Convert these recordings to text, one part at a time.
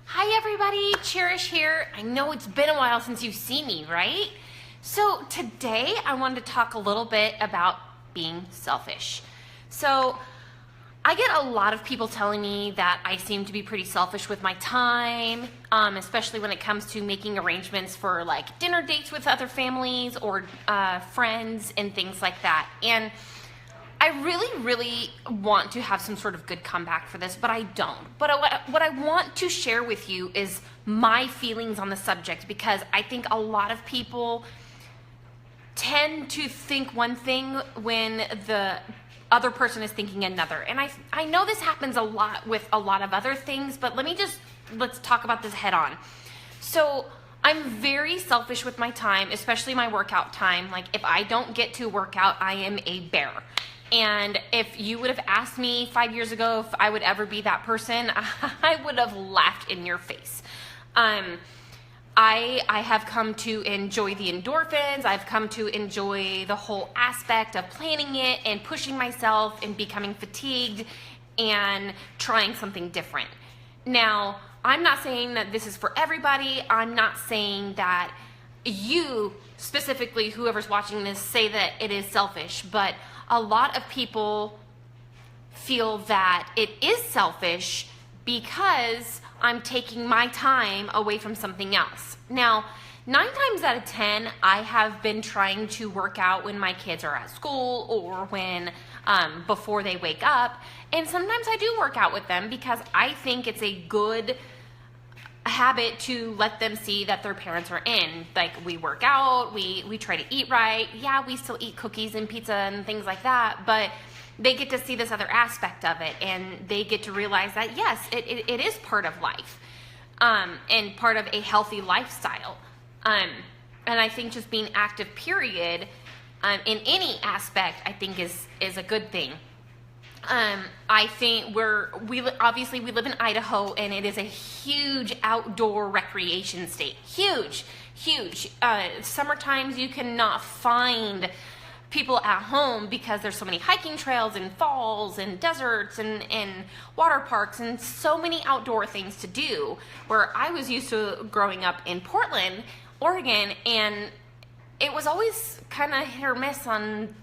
Hi everybody, Cherish here. I know it's been a while since you've seen me, right? So today I wanted to talk a little bit about being selfish. So I get a lot of people telling me that I seem to be pretty selfish with my time, especially when it comes to making arrangements for like dinner dates with other families or friends and things like that. And I really want to have some sort of good comeback for this, but I don't. But what I want to share with you is my feelings on the subject, because I think a lot of people tend to think one thing when the other person is thinking another. And I know this happens a lot with a lot of other things, but let's talk about this head on. So I'm very selfish with my time, especially my workout time. Like if I don't get to work out, I am a bear. And if you would have asked me 5 years ago if I would ever be that person, I would have laughed in your face. I have come to enjoy the endorphins. I've come to enjoy the whole aspect of planning it and pushing myself and becoming fatigued and trying something different. Now, I'm not saying that this is for everybody. I'm not saying that you, specifically whoever's watching this, say that it is selfish, but a lot of people feel that it is selfish because I'm taking my time away from something else. Now, 9 times out of 10, I have been trying to work out when my kids are at school or when before they wake up. And sometimes I do work out with them because I think it's a good habit to let them see that their parents are in. Like, we work out, we try to eat right. Yeah, we still eat cookies and pizza and things like that, but they get to see this other aspect of it, and they get to realize that yes, it is part of life, and part of a healthy lifestyle. And I think just being active, period, in any aspect, I think is a good thing. I think obviously we live in Idaho, and it is a huge outdoor recreation state. Huge. Summer times you cannot find people at home because there's so many hiking trails and falls and deserts and water parks and so many outdoor things to do, where I was used to growing up in Portland, Oregon, and it was always kind of hit or miss on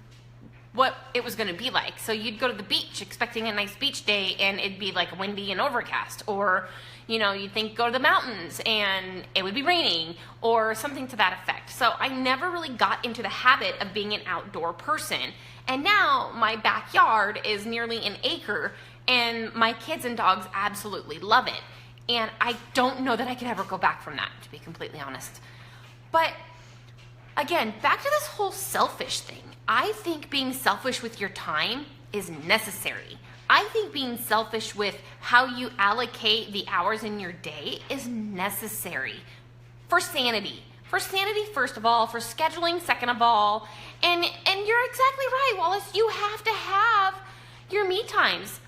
what it was going to be like. So you'd go to the beach expecting a nice beach day and it'd be like windy and overcast, or you'd think go to the mountains and it would be raining or something to that effect. So I never really got into the habit of being an outdoor person. And now my backyard is nearly an acre and my kids and dogs absolutely love it. And I don't know that I could ever go back from that, to be completely honest. But again, back to this whole selfish thing. I think being selfish with your time is necessary. I think being selfish with how you allocate the hours in your day is necessary for sanity. For sanity, first of all, for scheduling, second of all. And you're exactly right, Wallace. You have to have your me times.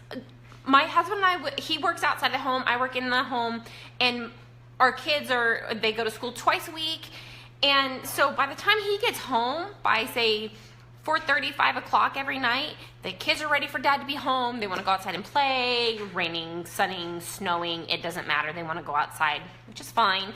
My husband and I, he works outside the home, I work in the home, and our kids they go to school twice a week. And so by the time he gets home, by say 4:30, 5 o'clock every night, the kids are ready for dad to be home. They want to go outside and play, raining, sunning, snowing, it doesn't matter. They want to go outside, which is fine.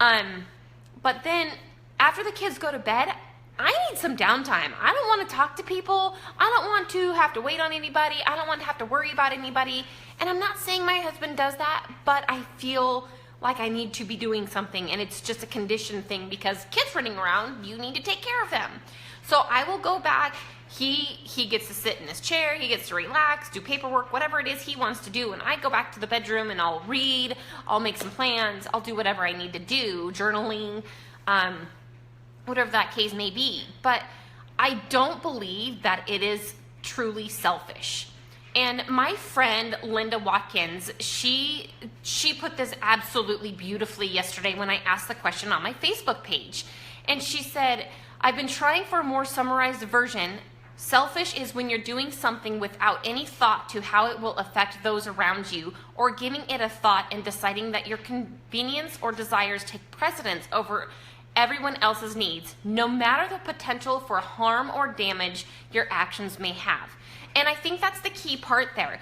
But then after the kids go to bed, I need some downtime. I don't want to talk to people. I don't want to have to wait on anybody. I don't want to have to worry about anybody. And I'm not saying my husband does that, but I feel like I need to be doing something, and it's just a condition thing because kids running around, you need to take care of them. So I will go back. He gets to sit in his chair, he gets to relax, do paperwork, whatever it is he wants to do, and I go back to the bedroom and I'll read, I'll make some plans, I'll do whatever I need to do, journaling, whatever that case may be. But I don't believe that it is truly selfish. And my friend Linda Watkins, she put this absolutely beautifully yesterday when I asked the question on my Facebook page. And she said, I've been trying for a more summarized version. Selfish is when you're doing something without any thought to how it will affect those around you, or giving it a thought and deciding that your convenience or desires take precedence over everyone else's needs, no matter the potential for harm or damage your actions may have. And I think that's the key part there.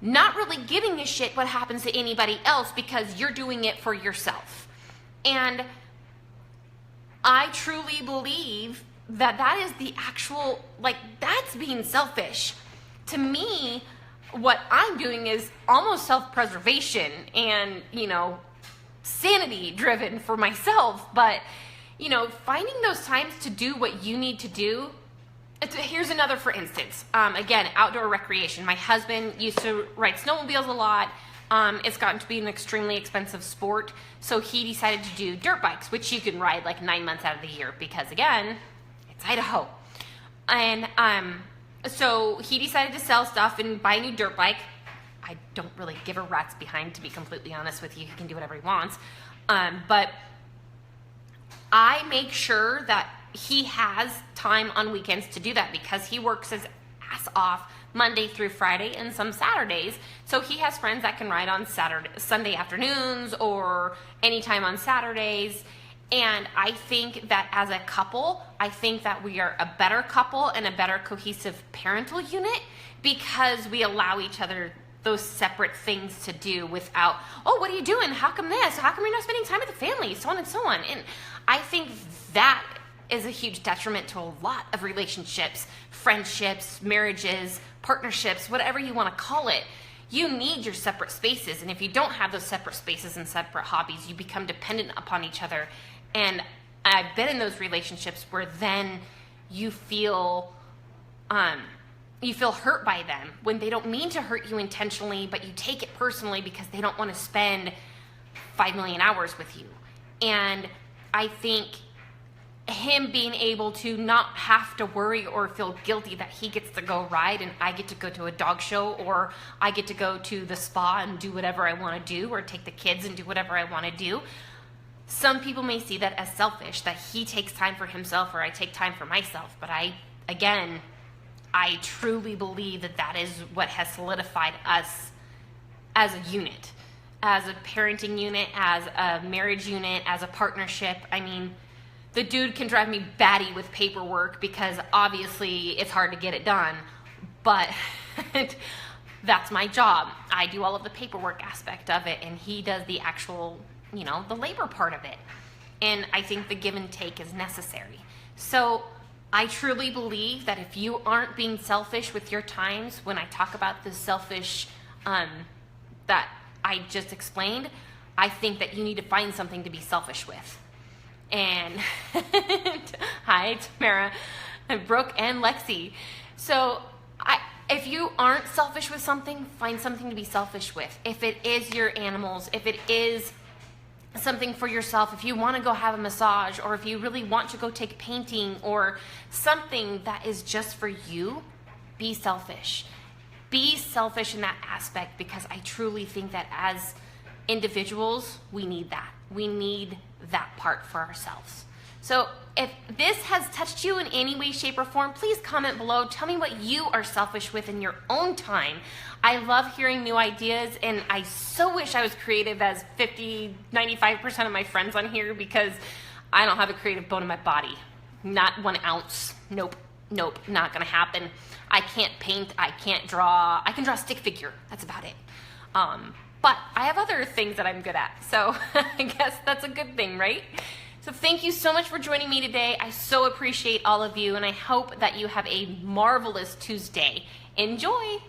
not really giving a shit what happens to anybody else because you're doing it for yourself. And I truly believe that that is the actual, like, that's being selfish. To me, what I'm doing is almost self-preservation and, sanity driven for myself. But, finding those times to do what you need to do. Here's another, for instance. Again, outdoor recreation. My husband used to ride snowmobiles a lot. It's gotten to be an extremely expensive sport. So he decided to do dirt bikes, which you can ride like 9 months out of the year because, again, it's Idaho. And so he decided to sell stuff and buy a new dirt bike. I don't really give a rat's behind, to be completely honest with you. He can do whatever he wants. But I make sure that he has time on weekends to do that because he works his ass off Monday through Friday and some Saturdays. So he has friends that can ride on Sunday afternoons or anytime on Saturdays. And I think that as a couple, I think that we are a better couple and a better cohesive parental unit because we allow each other those separate things to do without, oh, what are you doing? How come this? How come you're not spending time with the family? So on and so on. And I think that is a huge detriment to a lot of relationships, friendships, marriages, partnerships, whatever you want to call it. You need your separate spaces. And if you don't have those separate spaces and separate hobbies, you become dependent upon each other. And I've been in those relationships where then you feel hurt by them when they don't mean to hurt you intentionally, but you take it personally because they don't want to spend 5 million hours with you. And I think him being able to not have to worry or feel guilty that he gets to go ride and I get to go to a dog show or I get to go to the spa and do whatever I want to do or take the kids and do whatever I want to do. Some people may see that as selfish, that he takes time for himself or I take time for myself. But I truly believe that that is what has solidified us as a unit, as a parenting unit, as a marriage unit, as a partnership. I mean, the dude can drive me batty with paperwork because obviously it's hard to get it done, but that's my job. I do all of the paperwork aspect of it, and he does the actual, the labor part of it. And I think the give and take is necessary. So I truly believe that if you aren't being selfish with your times, when I talk about the selfish that I just explained, I think that you need to find something to be selfish with. And hi, Tamara, Brooke, and Lexi. So if you aren't selfish with something, find something to be selfish with. If it is your animals, if it is something for yourself, if you want to go have a massage, or if you really want to go take painting, or something that is just for you, be selfish. Be selfish in that aspect, because I truly think that as individuals, we need that. We need that part for ourselves. So if this has touched you in any way, shape, or form, please comment below. Tell me what you are selfish with in your own time. I love hearing new ideas, and I so wish I was creative as 95% of my friends on here, because I don't have a creative bone in my body. Not 1 ounce. Nope, not gonna happen. I can't paint, I can't draw. I can draw a stick figure, that's about it. But I have other things that I'm good at, so I guess that's a good thing, right? So thank you so much for joining me today. I so appreciate all of you, and I hope that you have a marvelous Tuesday. Enjoy!